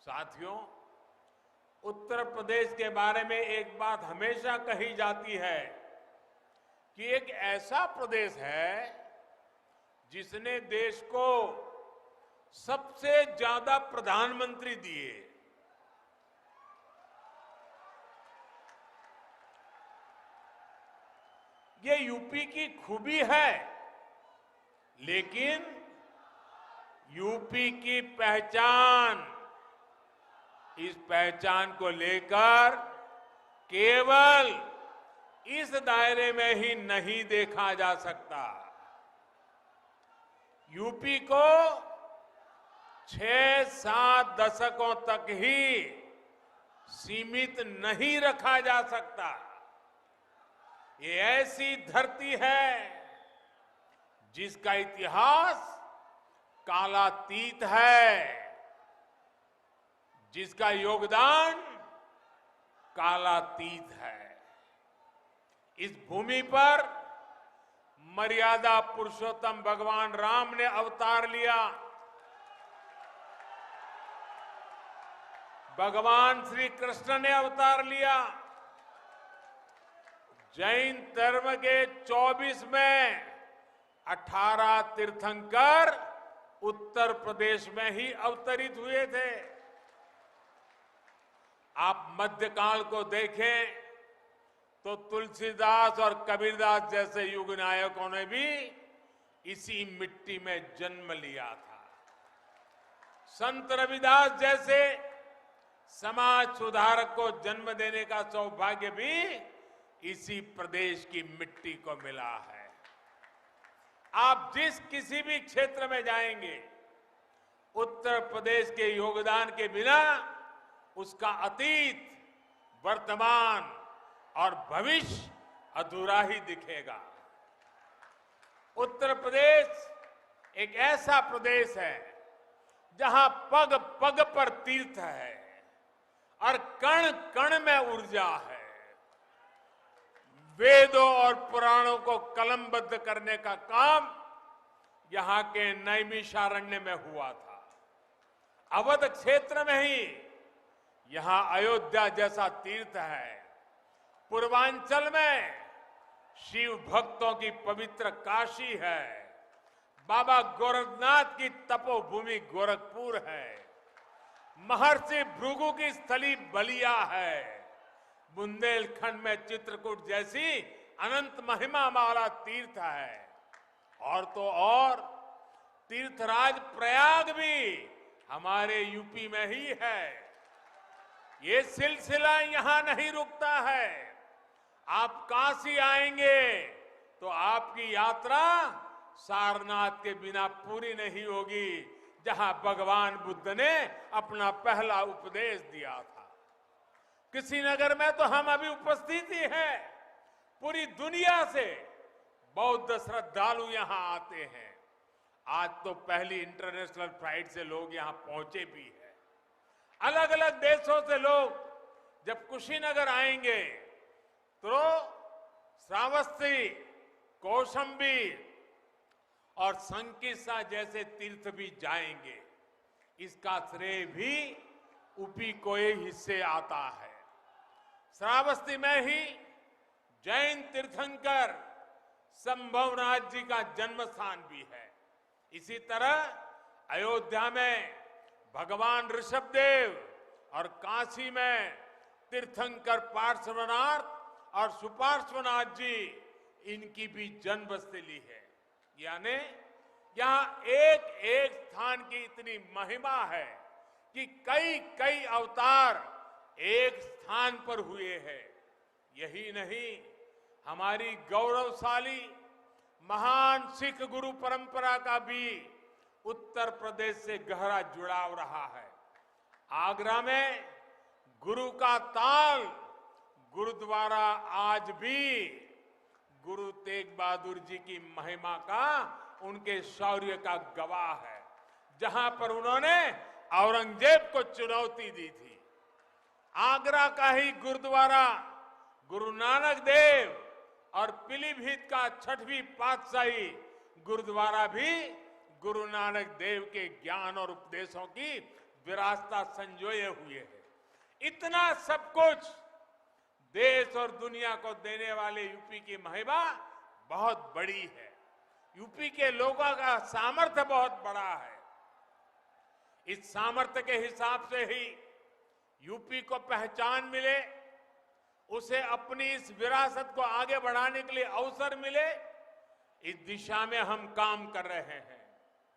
साथियों, उत्तर प्रदेश के बारे में एक बात हमेशा कही जाती है कि एक ऐसा प्रदेश है जिसने देश को सबसे ज्यादा प्रधानमंत्री दिए। ये यूपी की खूबी है, लेकिन यूपी की पहचान, इस पहचान को लेकर केवल इस दायरे में ही नहीं देखा जा सकता। यूपी को 6-7 दशकों तक ही सीमित नहीं रखा जा सकता। ये ऐसी धरती है जिसका इतिहास कालातीत है, जिसका योगदान कालातीत है। इस भूमि पर मर्यादा पुरुषोत्तम भगवान राम ने अवतार लिया। भगवान श्री कृष्ण ने अवतार लिया। जैन धर्म के 24 में 18 तीर्थंकर उत्तर प्रदेश में ही अवतरित हुए थे। आप मध्यकाल को देखें तो तुलसीदास और कबीरदास जैसे युग नायकों ने भी इसी मिट्टी में जन्म लिया था। संत रविदास जैसे समाज सुधारक को जन्म देने का सौभाग्य भी इसी प्रदेश की मिट्टी को मिला है। आप जिस किसी भी क्षेत्र में जाएंगे, उत्तर प्रदेश के योगदान के बिना उसका अतीत, वर्तमान और भविष्य अधूरा ही दिखेगा। उत्तर प्रदेश एक ऐसा प्रदेश है जहां पग पग पर तीर्थ है और कण कण में ऊर्जा है। वेदों और पुराणों को कलमबद्ध करने का काम यहां के नैमिषारण्य में हुआ था। अवध क्षेत्र में ही यहां अयोध्या जैसा तीर्थ है। पूर्वांचल में शिव भक्तों की पवित्र काशी है। बाबा गोरखनाथ की तपोभूमि गोरखपुर है। महर्षि भृगु की स्थली बलिया है। बुंदेलखंड में चित्रकूट जैसी अनंत महिमा वाला तीर्थ है। और तो और तीर्थराज प्रयाग भी हमारे यूपी में ही है। ये सिलसिला यहां नहीं रुकता है। आप काशी आएंगे तो आपकी यात्रा सारनाथ के बिना पूरी नहीं होगी, जहां भगवान बुद्ध ने अपना पहला उपदेश दिया था। कुशीनगर में तो हम अभी उपस्थित ही हैं। पूरी दुनिया से बौद्ध श्रद्धालु यहां आते हैं। आज तो पहली इंटरनेशनल फ्लाइट से लोग यहां पहुंचे भी हैं। अलग अलग देशों से लोग जब कुशीनगर आएंगे तो श्रावस्ती, कौशाम्बी और संकिसा जैसे तीर्थ भी जाएंगे। इसका श्रेय भी यूपी को ही हिस्से आता है। श्रावस्ती में ही जैन तीर्थंकर संभवनाथ जी का जन्म स्थान भी है। इसी तरह अयोध्या में भगवान ऋषभदेव और काशी में तीर्थंकर पार्श्वनाथ और सुपार्श्वनाथ जी, इनकी भी जन्मस्थली है। यानी यहां एक एक स्थान की इतनी महिमा है कि कई कई अवतार एक स्थान पर हुए हैं। यही नहीं, हमारी गौरवशाली महान सिख गुरु परंपरा का भी उत्तर प्रदेश से गहरा जुड़ाव रहा है। आगरा में गुरु का ताल गुरुद्वारा आज भी गुरु तेग बहादुर जी की महिमा का, उनके शौर्य का गवाह है। जहां पर उन्होंने औरंगजेब को चुनौती दी थी। आगरा का ही गुरुद्वारा गुरु नानक देव और पीलीभीत का 6वीं पातशाही गुरुद्वारा भी गुरु नानक देव के ज्ञान और उपदेशों की विरासत संजोए हुए है। इतना सब कुछ देश और दुनिया को देने वाले यूपी की महिमा बहुत बड़ी है। यूपी के लोगों का सामर्थ्य बहुत बड़ा है। इस सामर्थ्य के हिसाब से ही यूपी को पहचान मिले, उसे अपनी इस विरासत को आगे बढ़ाने के लिए अवसर मिले, इस दिशा में हम काम कर रहे हैं।